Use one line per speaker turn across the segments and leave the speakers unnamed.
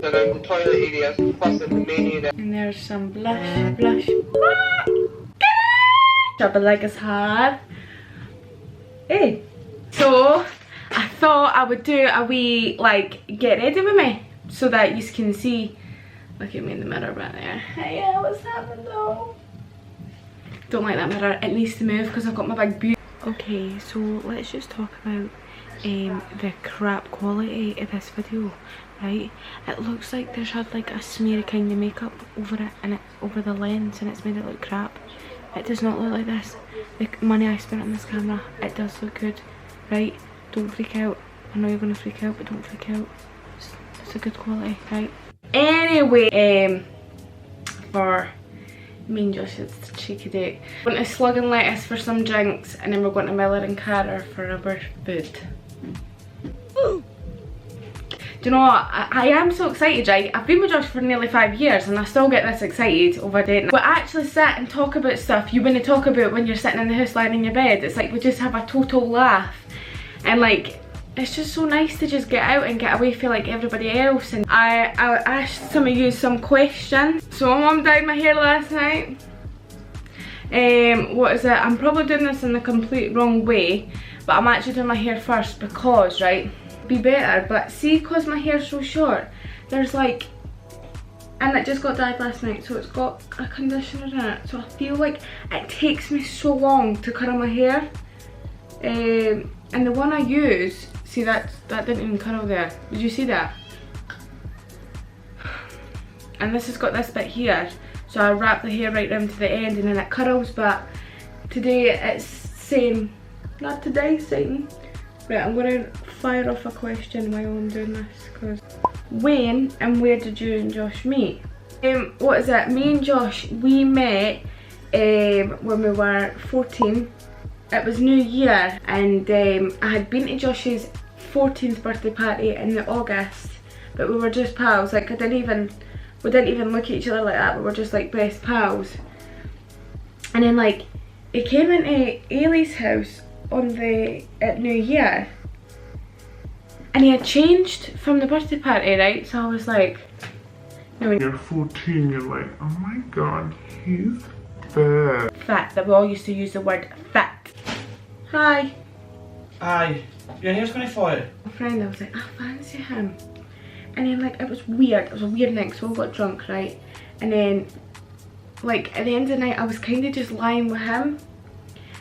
And then the toilet areas, plus in the main area.
And there's some blush. Leggers had. Hey. So I thought I would do a wee like get ready with me so that you can see. Look at me in the mirror right there. Hey, what's happening though? Don't like that mirror. It needs to move because I've got my big beauty. Okay, so let's just talk about the crap quality of this video, right? It looks like there's had like a smear kind of makeup over it and over the lens, and it's made it look crap. It does not look like this. The money I spent on this camera, it does look good, right? Don't freak out. I know you're gonna freak out, but don't freak out. It's a good quality, right? Anyway, for me and Josh's cheeky date, we're going to Slug and Lettuce for some drinks, and then we're going to Miller and Carter for our food. Ooh. Do you know what? I am so excited, right? I've been with Josh for nearly 5 years and I still get this excited over dating. We actually sit and talk about stuff you wouldn't talk about when you're sitting in the house lying in your bed. It's like we just have a total laugh, and like it's just so nice to just get out and get away from like everybody else. And I asked some of you some questions. So my mum dyed my hair last night. What is it? I'm probably doing this in the complete wrong way, but I'm actually doing my hair first because, right, be better, but see, because my hair's so short, there's like, and it just got dyed last night, so it's got a conditioner in it, so I feel like it takes me so long to curl my hair. And the one I use, see, that didn't even curl there. Did you see that? And this has got this bit here, so I wrap the hair right round to the end and then it curls, but today it's saying, not today, Satan. Right, I'm going to fire off a question while I'm doing this, because when and where did you and Josh meet? What is it? Me and Josh, we met when we were 14. It was New Year, and I had been to Josh's 14th birthday party in August, but we were just pals. Like we didn't even look at each other like that. We were just like best pals. And then like he came into Ailey's house at New Year, and he had changed from the birthday party, right? So I was like, no,
when you're 14, you're like, oh my god, he's fat.
Fat. That we all used to use the word fat. Hi.
Aye. Your hair's gonna fall.
My friend, I was like, I fancy him. And then like, it was weird. It was a weird night, so we all got drunk, right? And then, like, at the end of the night, I was kind of just lying with him.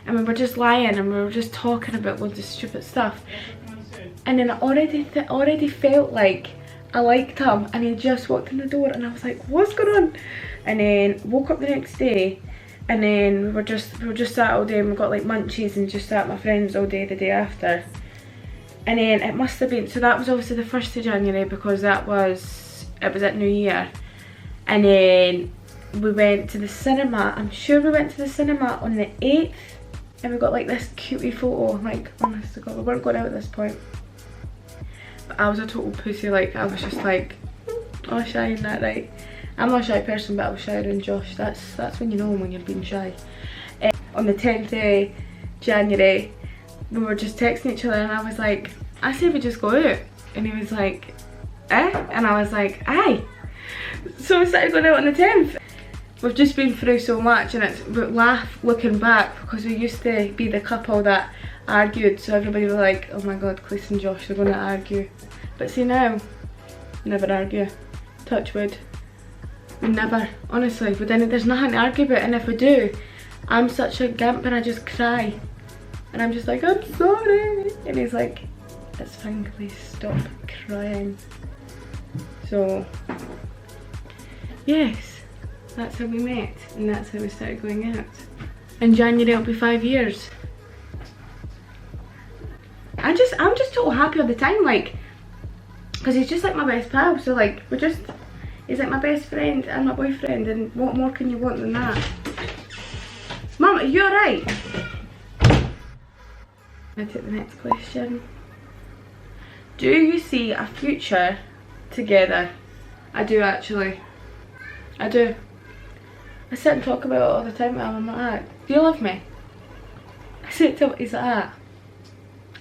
And we were just lying and we were just talking about loads of stupid stuff. And then I already felt like I liked him, and he just walked in the door and I was like, what's going on? And then woke up the next day, and then we were just sat all day, and we got like munchies and just sat at my friends all day the day after. And then it must have been, so that was obviously the 1st of January because it was at New Year. And then we went to the cinema. I'm sure we went to the cinema on the 8th, and we got like this cutie photo. Like, honest to God, we weren't going out at this point. But I was a total pussy. Like, I was just like, oh, shy in that, right? I'm not a shy person, but I was shyer than Josh. That's when you know when you're being shy. On the 10th of January, we were just texting each other, and I was like, I say we just go out. And he was like, eh? And I was like, aye. So we started going out on the 10th. We've just been through so much, and it's we laugh looking back because we used to be the couple that argued, so everybody was like, oh my god, Cleese and Josh, they're going to argue. But see now, never argue. Touch wood. Never. Honestly, there's nothing to argue about, and if we do, I'm such a gimp and I just cry. And I'm just like, I'm sorry. And he's like, it's fine, Cleese, stop crying. So, yes, that's how we met, and that's how we started going out. In January it'll be 5 years. I'm just so happy all the time, like, because he's just like my best pal. So like, he's like my best friend and my boyfriend, and what more can you want than that? Mum, are you alright? I take the next question. Do you see a future together? I do, actually. I do. I sit and talk about it all the time with him. I'm like, do you love me? I sit to he's like,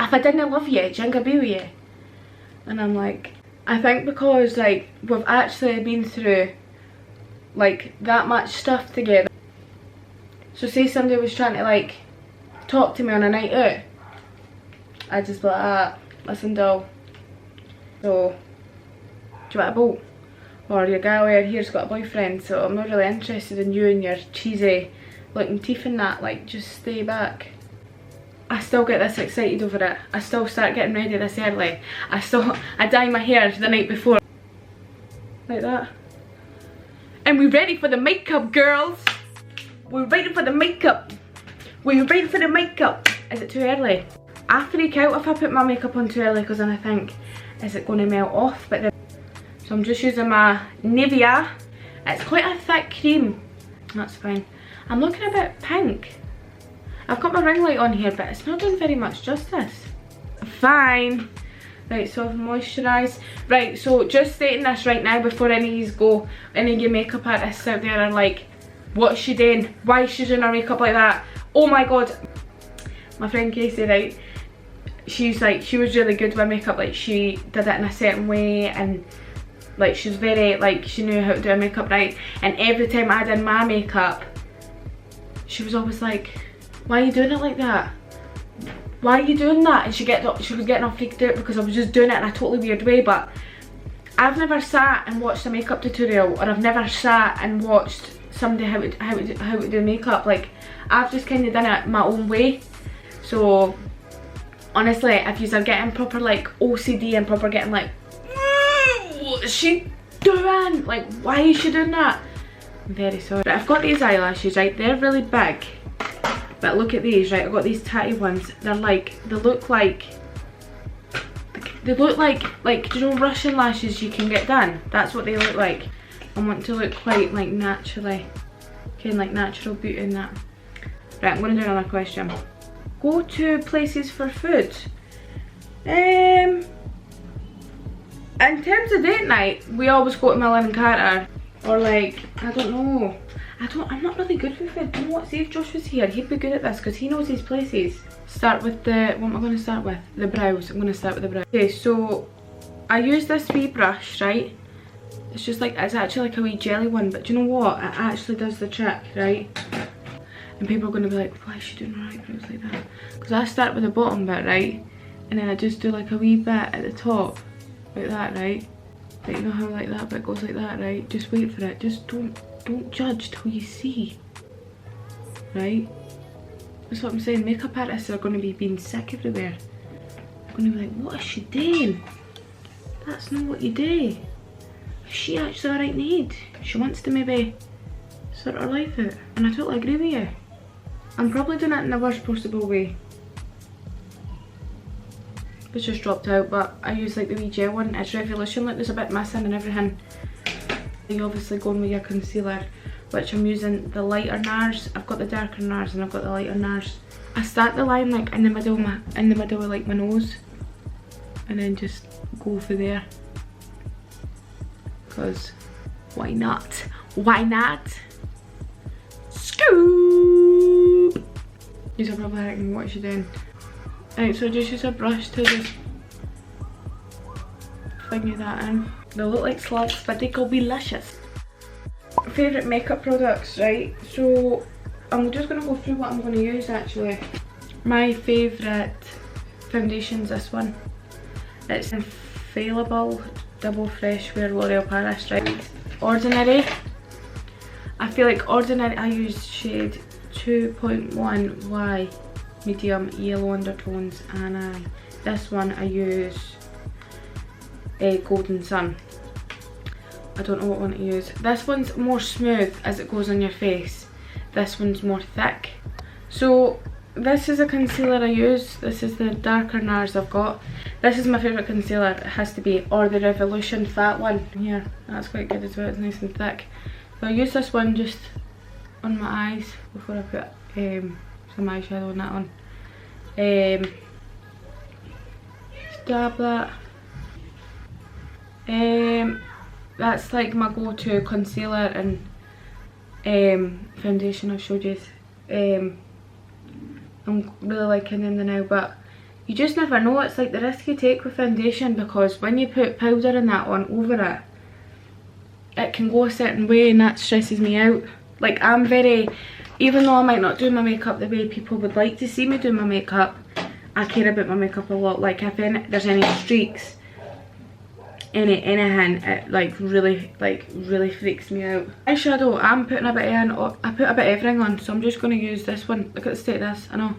if I didn't love you, do you think I'd be with you? And I'm like, I think because like we've actually been through like that much stuff together. So say somebody was trying to like talk to me on a night out, I'd just be like, ah, listen doll, so do you want a boat? Or your gal over here's got a boyfriend, so I'm not really interested in you and your cheesy looking teeth and that, like just stay back. I still get this excited over it. I still start getting ready this early. I dye my hair the night before. Like that. And we're ready for the makeup, girls. We're ready for the makeup. We're ready for the makeup. Is it too early? I freak out if I put my makeup on too early because then I think, is it going to melt off? But then, so I'm just using my Nivea. It's quite a thick cream. That's fine. I'm looking a bit pink. I've got my ring light on here, but it's not doing very much justice. Fine. Right, so I've moisturised. Right, so just stating this right now before any of you go, any of your makeup artists out there are like, what's she doing? Why is she doing her makeup like that? Oh my god. My friend Casey, right, she's like, she was really good with makeup, like she did it in a certain way, and like she's very, like she knew how to do her makeup right, and every time I did my makeup, she was always like, why are you doing it like that? Why are you doing that? And she was getting all freaked out because I was just doing it in a totally weird way. But I've never sat and watched a makeup tutorial, or I've never sat and watched somebody how to do makeup. Like, I've just kind of done it my own way. So honestly, if you are getting proper like OCD and proper getting like, what is she doing? Like, why is she doing that? I'm very sorry. But I've got these eyelashes, right? They're really big. But look at these, right? I've got these tatty ones. They're like, they look like, do you know Russian lashes you can get done? That's what they look like. I want to look quite like naturally, kind of like natural beauty in that. Right, I'm going to do another question. Go to places for food. In terms of date night, we always go to Milan and Carter. Or like, I don't know. I'm not really good with food. You know what, see if Josh was here, he'd be good at this because he knows these places. Start with the, what am I going to start with? The brows. I'm going to start with the brows. Okay, so I use this wee brush, right? It's just like, it's actually like a wee jelly one, but do you know what? It actually does the trick, right? And people are going to be like, why is she doing her eyebrows like that? Because I start with the bottom bit, right? And then I just do like a wee bit at the top, like that, right? Like, you know how like that bit goes like that, right? Just wait for it. Just don't judge till you see, right? That's what I'm saying. Makeup artists are going to be being sick everywhere. They're going to be like, what is she doing? That's not what you do. Is she actually alright in the head? She wants to maybe sort her life out. And I totally agree with you. I'm probably doing it in the worst possible way. It's just dropped out, but I use like the wee gel one. It's Revolution. Look, there's a bit missing and everything. You're obviously going with your concealer, which I'm using the lighter NARS. I've got the darker NARS and I've got the lighter NARS. I start the line like in the middle of like my nose, and then just go for there. Cause why not? Why not? Scoop! You're probably thinking, what is she doing? Right, so just use a brush to just finger that in. They'll look like slugs, but they could be luscious. Favourite makeup products, right? So I'm just going to go through what I'm going to use actually. My favourite foundation's this one. It's Infallible Double Fresh Wear L'Oreal Paris, right? Ordinary. I feel like Ordinary, I use shade 2.1Y. Medium yellow undertones, and this one I use Golden Sun. I don't know what one to use. This one's more smooth as it goes on your face. This one's more thick. So this is a concealer I use. This is the darker NARS I've got. This is my favourite concealer. It has to be, or the Revolution fat one. Here, that's quite good as well. It's nice and thick. So I use this one just on my eyes before I put some eyeshadow on that one. Stab that. That's like my go-to concealer and foundation I've showed you. I'm really liking them now, but You just never know. It's like the risk you take with foundation, because when you put powder and that on over it, it can go a certain way, and that stresses me out. Like, I'm very, even though I might not do my makeup the way people would like to see me do my makeup, I care about my makeup a lot. Like, if there's any streaks, anything, it like really freaks me out. Eyeshadow, I'm putting a bit in, I put a bit of everything on, so I'm just going to use this one. Look at the state of this, I know.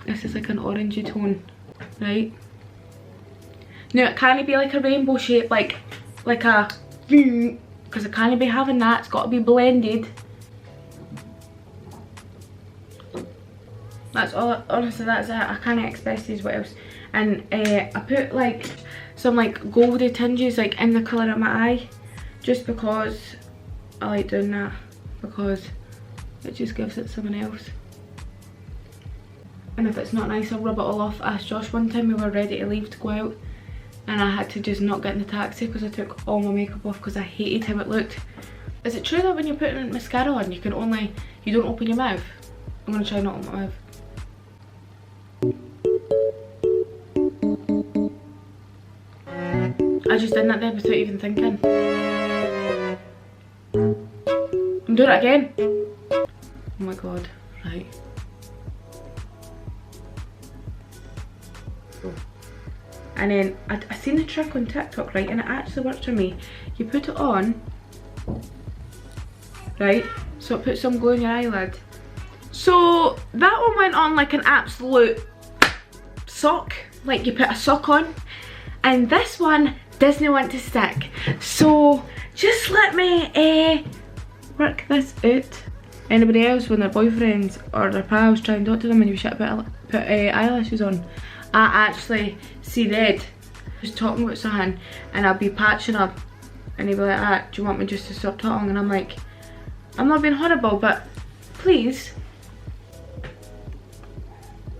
This is like an orangey tone, right? Now it can't be like a rainbow shape, like a, because it can't be having that, it's got to be blended. That's all, honestly, that's it. I can't express these, what else. And I put like some like goldy tinges like in the colour of my eye, just because I like doing that, because it just gives it something else. And if it's not nice, I'll rub it all off. I asked Josh one time, we were ready to leave to go out, and I had to just not get in the taxi because I took all my makeup off because I hated how it looked. Is it true that when you're putting mascara on, you don't open your mouth? I'm gonna try not to open my mouth. I just did that there without even thinking. I'm doing it again. Oh my god, right. And then I seen the trick on TikTok, right, and it actually worked for me. You put it on, right, so it puts some glow in your eyelid. So that one went on like an absolute sock, like you put a sock on, and this one doesn't want to stick. So just let me work this out. Anybody else, when their boyfriends or their pals try and talk to them and you should put eyelashes on, I actually see red just talking about something, and I'll be patching up and he'll be like, ah, do you want me just to stop talking? And I'm like, I'm not being horrible, but please.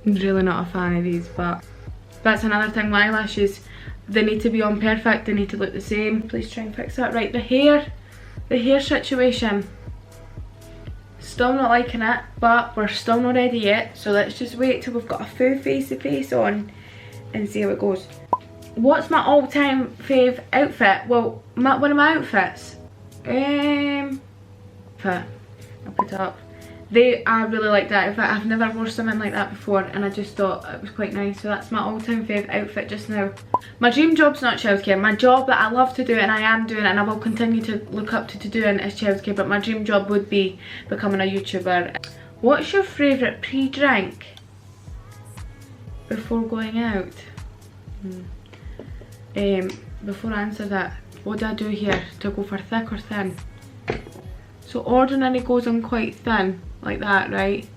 I'm really not a fan of these, but that's another thing. My eyelashes, they need to be on perfect, they need to look the same. Please try and fix that. Right, the hair situation, still not liking it, but we're still not ready yet, so let's just wait till we've got a full face to face on and see how it goes. What's my all-time fave outfit? Well, one of my outfits, I'll put it up. I really like that outfit. I've never worn something like that before, and I just thought it was quite nice. So that's my all-time fave outfit just now. My dream job's not childcare. My job that I love to do, and I am doing, and I will continue to look up to doing, is childcare. But my dream job would be becoming a YouTuber. What's your favourite pre-drink before going out? Before I answer that, what do I do here? Do I go for thick or thin? So ordinary goes on quite thin, like that, right?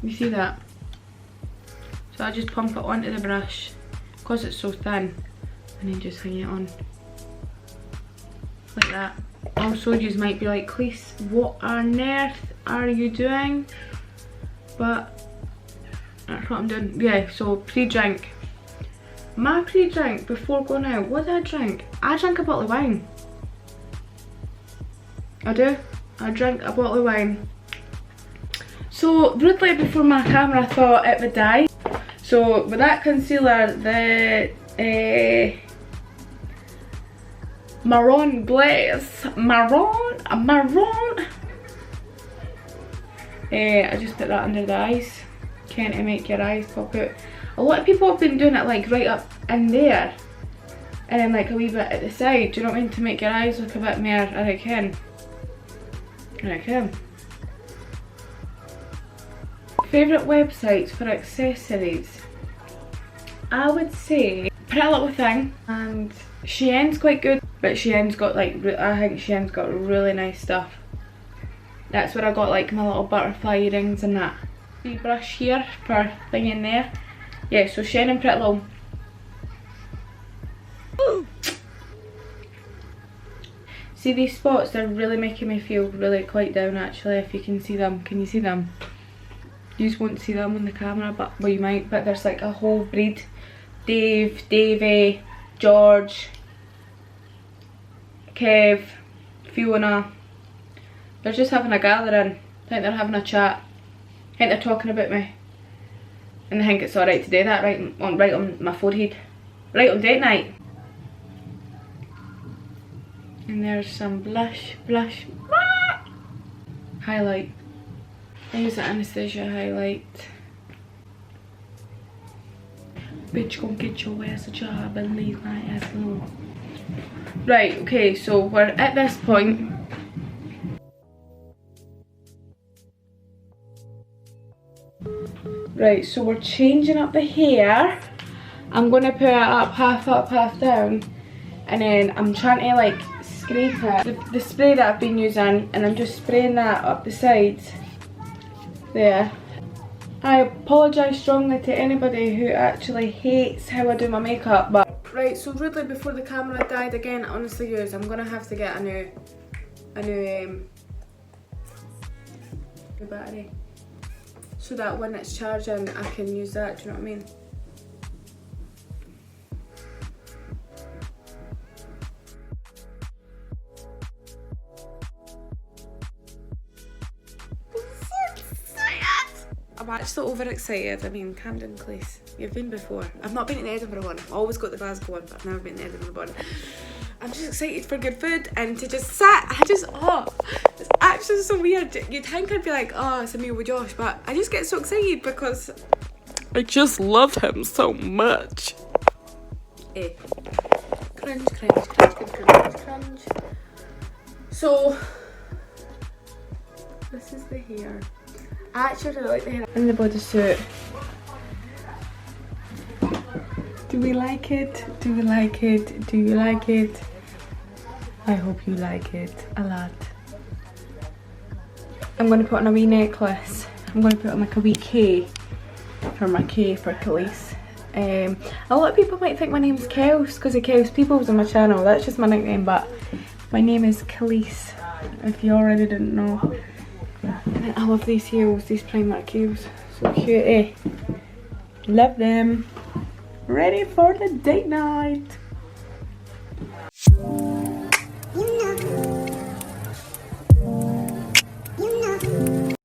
You see that? So I just pump it onto the brush because it's so thin, and then just hang it on like that. Also, you might be like, Cleese, what on earth are you doing? But that's what I'm doing. Yeah, so pre-drink. My pre-drink before going out, what do I drink? I drink a bottle of wine. I do. I drink a bottle of wine. So rudely before my camera I thought it would die. So with that concealer, the Marron Glaze, Marron, I just put that under the eyes, kind of make your eyes pop out. A lot of people have been doing it like right up in there, and then like a wee bit at the side, do you know what I mean, to make your eyes look a bit more, I reckon. Favourite websites for accessories? I would say Pretty Little Thing, and Shein's quite good, but Shein's got like, I think Shein's got really nice stuff. That's where I got like my little butterfly earrings and that. Wee brush here for thing in there. Yeah, so Shein and Pretty Little. See these spots, they're really making me feel really quite down actually, if you can see them. Can you see them? You just won't see them on the camera, but well, you might, but there's like a whole breed. Dave, Davey, George, Kev, Fiona. They're just having a gathering. I think they're having a chat. I think they're talking about me. And I think it's alright to do that right on my forehead. Right on date night. And there's some blush. Highlight. I use the Anastasia highlight. Bitch, go get your ass a job and leave my ass alone. Right, okay, so we're at this point. Right, so we're changing up the hair. I'm gonna put it up, half down. And then I'm trying to like scrape it. The spray that I've been using, and I'm just spraying that up the sides. There. I apologise strongly to anybody who actually hates how I do my makeup, but... Right, so really before the camera died again, honestly guys, I'm gonna have to get a new battery. So that when it's charging, I can use that, do you know what I mean? I'm actually overexcited. I mean, Camden Place. You've been before. I've not been to the Edinburgh one. I've always got the Glasgow one, but I've never been to the Edinburgh one. I'm just excited for good food and to just sit. It's actually so weird. You'd think I'd be like, oh, it's a meal with Josh, but I just get so excited because I just love him so much. Crunch. So, this is the hair. I actually really like the hair and the bodysuit. Do we like it? Do we like it? Do you like it? I hope you like it a lot. I'm going to put on a wee necklace. I'm going to put on like a wee K for my K for Khalees. A lot of people might think my name's Kels because of Kels Peoples on my channel. That's just my nickname, but my name is Khalees, if you already didn't know. And I love these heels, these Primark heels. So cute, eh? Love them. Ready for the date night.